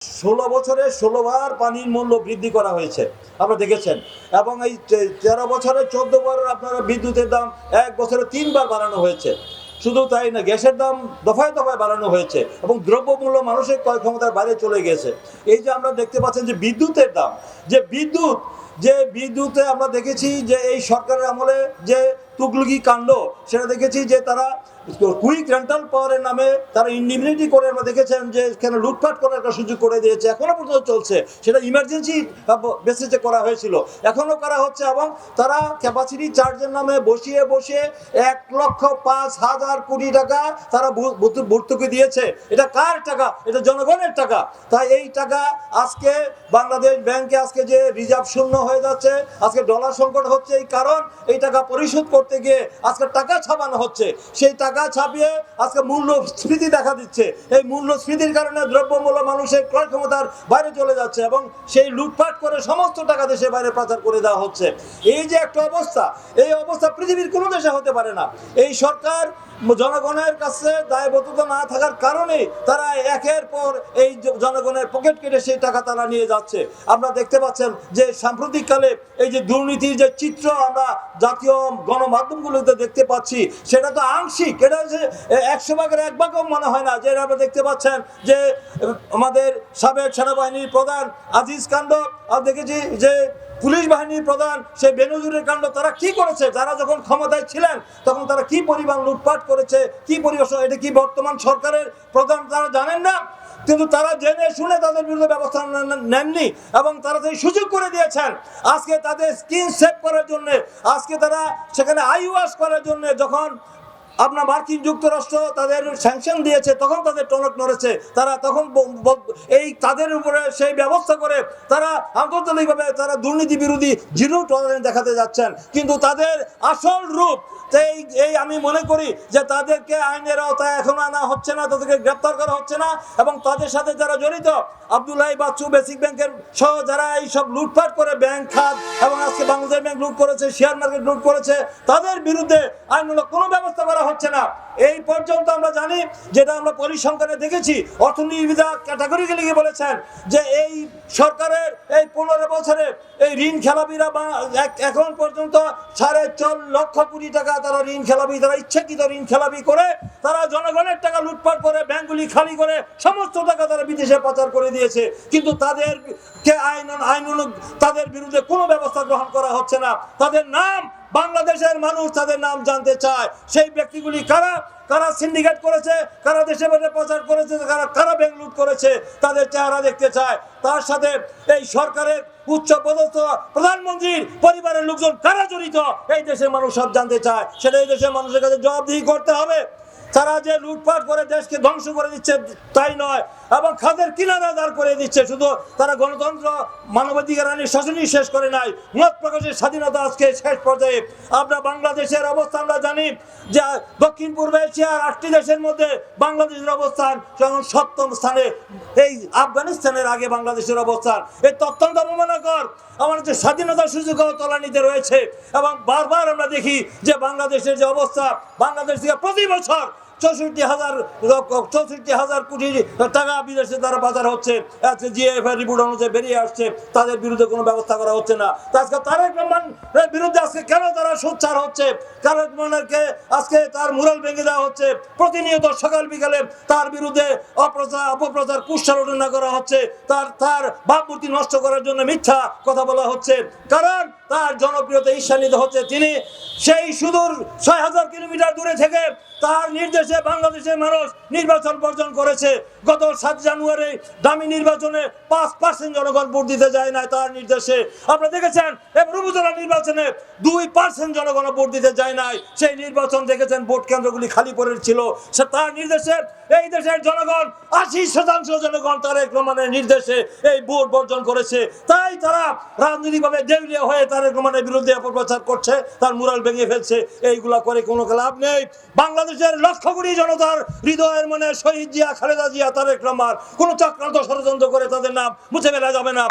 16 বছরে 16 বার পানির মূল্য বৃদ্ধি করা হয়েছে, আপনারা দেখেছেন। এবং এই 13 বছরে 14 বার আপনারা বিদ্যুতের দাম 1 বছরে 3 বার বাড়ানো হয়েছে। শুধু তাই না, গ্যাসের দাম দফায় দফায় বাড়ানো হয়েছে এবং দ্রব্যমূল্য মানুষের ক্রয় ক্ষমতার বাইরে চলে গেছে। এই যে আমরা দেখতে পাচ্ছেন যে বিদ্যুতের দাম, যে বিদ্যুতে আমরা দেখেছি যে এই সরকারের আমলে যে তুগলকি কাণ্ড, সেটা দেখেছি যে তারা কুইক রেন্টাল পাওয়ারের নামে তারা ইন্ডিমিনিটি করে আমরা দেখেছেন যে এখানে লুটপাট করার একটা সুযোগ করে দিয়েছে, এখনো পর্যন্ত চলছে। সেটা ইমার্জেন্সি বেসিসে করা হয়েছিল, এখনো করা হচ্ছে। এবং তারা ক্যাপাসিটি চার্জের নামে বসিয়ে 1,05,000 কোটি টাকা তারা ভর্তুকি দিয়েছে। এটা কার টাকা? এটা জনগণের টাকা। তাই এই টাকা আজকে বাংলাদেশ ব্যাংকে আজকে যে রিজার্ভ শূন্য হয়ে যাচ্ছে, আজকে ডলার সংকট হচ্ছে, এই কারণ এই টাকা পরিশোধ করতে গিয়ে আজকে টাকা ছাপানো হচ্ছে। সেই টাকা ছাপিয়ে আজকে মূল্যস্ফীতি দেখা দিচ্ছে। এই মূল্যস্ফীতির কারণে দ্রব্যমূল্য মানুষের ক্রয় ক্ষমতার বাইরে চলে যাচ্ছে এবং সেই লুটপাট করে সমস্ত টাকা দেশের বাইরে পাচার করে দেওয়া হচ্ছে। এই যে একটা অবস্থা, এই অবস্থা পৃথিবীর কোনো দেশে হতে পারে না। এই সরকার জনগণের কাছে দায়বদ্ধতা না থাকার কারণে তারা একের পর এই জনগণের পকেট কেটে সেই টাকা তারা নিয়ে যাচ্ছে। আপনারা দেখতে পাচ্ছেন যে সাম্প্রতিককালে এই যে দুর্নীতির যে চিত্র আমরা জাতীয় গণমাধ্যমগুলোতে দেখতে পাচ্ছি, সেটা তো আংশিক, এটা যে 100 ভাগের 1 ভাগও মনে হয় না। যে আপনারা দেখতে পাচ্ছেন যে আমাদের সাবেক সেনাবাহিনীর প্রধান আজিজ কাণ্ড, আর দেখেছি যে পুলিশ বাহিনীর প্রধান সেই বেনজিরের কাণ্ড, তারা কি করেছে? যারা যখন ক্ষমতায় ছিলেন তখন তারা কি পরিমাণ লুটপাট করেছে, কি পরিবেশ, এটা কি বর্তমান সরকারের প্রধান তারা জানেন না? কিন্তু তারা জেনে শুনে তাদের বিরুদ্ধে ব্যবস্থা নেননি এবং তারা সেই সুযোগ করে দিয়েছেন। আজকে তাদের স্কিন সেভ করার জন্য, আজকে তারা সেখানে আইওয়াশ করার জন্য যখন আপনার মার্কিন যুক্তরাষ্ট্র তাদের স্যাংশন দিয়েছে, তখন তাদের টনক নড়েছে। তারা তখন এই তাদের উপরে সেই ব্যবস্থা করে তারা আন্তর্জাতিকভাবে তারা দুর্নীতি বিরোধী জিরো টলারেন্স দেখাতে যাচ্ছেন। কিন্তু তাদের আসল রূপ এই আমি মনে করি যে তাদেরকে আইনের আওতায় এখনো আনা হচ্ছে না, তাদেরকে গ্রেপ্তার করা হচ্ছে না। এবং তাদের সাথে যারা জড়িত, আব্দুল্লাহ বাচ্চু বেসিক ব্যাংকের সহ যারা এই সব লুটপাট করে ব্যাংক খাত এবং আজকে বাংলাদেশ ব্যাংক লুট করেছে, শেয়ার মার্কেট লুট করেছে, তাদের বিরুদ্ধে আইনমূলক কোনো ব্যবস্থা করা হচ্ছে না। এই পর্যন্ত আমরা জানি, যেটা আমরা পরিসংখ্যানে দেখেছি, অর্থনীতিবিদরা ক্যাটাগরিক্যালি বলেছেন যে এই সরকারের এই 15 বছরে এই ঋণ খেলাপিরা এখন পর্যন্ত 4.5 লক্ষ কোটি টাকা তারা ঋণ খেলাপি, তারা ইচ্ছাকৃত ঋণ খেলাপি করে তারা জনগণের টাকা লুটপাট করে ব্যাংকগুলি খালি করে সমস্ত টাকা তারা বিদেশে পাচার করে দিয়েছে। কিন্তু তাদেরকে তাদের বিরুদ্ধে কোনো ব্যবস্থা গ্রহণ করা হচ্ছে না। তাদের নাম বাংলাদেশের মানুষ তাদের নাম জানতে চায়। সেই ব্যক্তিগুলি কারা কারা সিন্ডিকেট করেছে, কারা দেশে বাইরে পাচার করেছে, কারা ব্যাংক লুট করেছে, তাদের চেহারা দেখতে চায়। তার সাথে এই সরকারের উচ্চ পদস্থ প্রধানমন্ত্রীর পরিবারের লোকজন কারা জড়িত, এই দেশের মানুষ সব জানতে চায়। সেটা এই দেশের মানুষের কাছে জবাবদিহি করতে হবে। তারা যে লুটপাট করে দেশকে ধ্বংস করে দিচ্ছে তাই নয়, এবং খাদের কিনারা দাঁড় করে দিচ্ছে। শুধু তারা গণতন্ত্র মানবাধিকার আইনের শাসনই শেষ করে নাই, মত প্রকাশের স্বাধীনতা আজকে শেষ পর্যায়ে। আমরা বাংলাদেশের অবস্থা আমরা জানি যে দক্ষিণ পূর্ব এশিয়ার 8টি দেশের মধ্যে বাংলাদেশের অবস্থান যখন 7ম স্থানে, এই আফগানিস্তানের আগে বাংলাদেশের অবস্থান। এই অত্যন্ত অবমাননাকর। আমাদের যে স্বাধীনতার সুযোগও তলানিতে রয়েছে এবং বারবার আমরা দেখি যে বাংলাদেশের যে অবস্থা, বাংলাদেশ থেকে প্রতি বছর 64,000 কোটি টাকা বিদেশে তারা বাজার হচ্ছে। আজকে জিএফআই রিপোর্ট অনুযায়ী বেরিয়ে আসছে, তাদের বিরুদ্ধে কোনো ব্যবস্থা করা হচ্ছে না। আজকে তারেক রহমানের বিরুদ্ধে আজকে কেন তারা সোচ্চার হচ্ছে? তারেক রহমানকে আজকে তার মুরাল ভেঙে দেওয়া হচ্ছে, প্রতিনিয়ত সকাল বিকালে তার বিরুদ্ধে অপপ্রচার কুৎসারটনা করা হচ্ছে, তার ভাবমূর্তি নষ্ট করার জন্য মিথ্যা কথা বলা হচ্ছে। কারণ তার জনপ্রিয়তা ঈর্ষান্বিত হচ্ছে। তিনি সেই সুদূর 6,000 কিলোমিটার দূরে থেকে তার নির্দেশে বাংলাদেশের মানুষ নির্বাচন বর্জন করেছে। গত 7 জানুয়ারি দামি নির্বাচনে 5% জনগণ ভোট দিতে যায় না তার নির্দেশে। আপনারা দেখেছেন এবং উপজেলা নির্বাচনে 2% জনগণ ভোট দিতে যায় নাই। সেই নির্বাচন দেখেছেন, ভোট কেন্দ্রগুলি খালি পড়ে ছিল। সে তার নির্দেশে এই দেশের জনগণ 80% জনগণ তারেক রহমানের নির্দেশে এই ভোট বর্জন করেছে। তাই তারা রাজনৈতিকভাবে দেউলিয়া হয়ে তারেক রহমানের বিরুদ্ধে অপপ্রচার করছে, তার মুরাল ভেঙে ফেলছে। এইগুলা করে কোনো লাভ নেই। বাংলাদেশের লক্ষ কোটি জনতার হৃদয়ের মনে শহীদ জিয়া, খালেদা জিয়া, তারেক রহমান কোনো চক্রান্ত ষড়যন্ত্র করে তাদের নাম মুছে ফেলা যাবে না।